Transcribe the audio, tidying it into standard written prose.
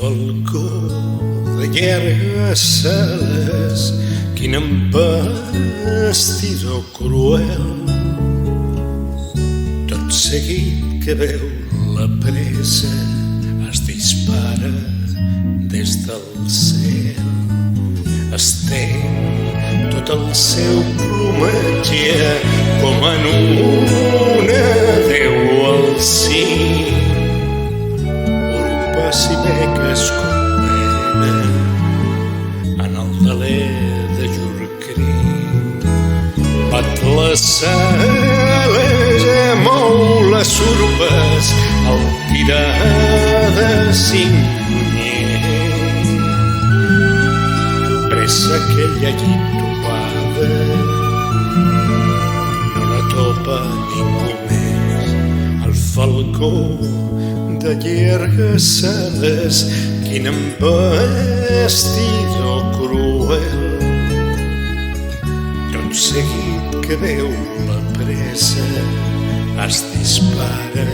falcó de llargues ales, quin empastidor cruel. Tot seguit que veu la presa es dispara des del cel. Estén tot el seu plomatge com en una adéu al cim. Urpes i beques combenen en el deler de llur crit. Bat les ales, mou les urpes al tirar de cinc. Pressa aquella llit topada, no la topa ningú més. El falcó de llargues ales, quin empastidor cruel. Tot seguit que veu la presa es dispara